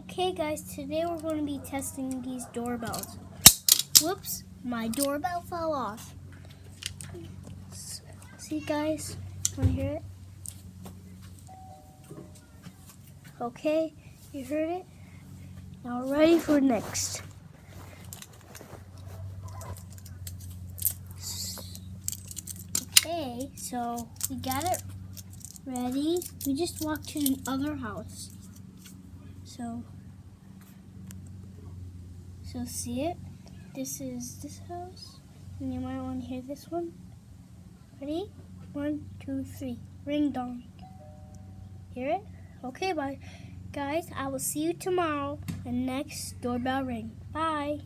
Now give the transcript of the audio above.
Okay guys, today we're going to be testing these doorbells. Whoops, my doorbell fell off. See guys, want to hear it? Okay, you heard it? Now we're ready for next. Okay, so we got it ready. We just walked to the other house. So see it? This is this house. And you might want to hear this one. Ready? 1, 2, 3. Ring dong. Hear it? Okay, bye. Guys, I will see you tomorrow and next doorbell ring. Bye.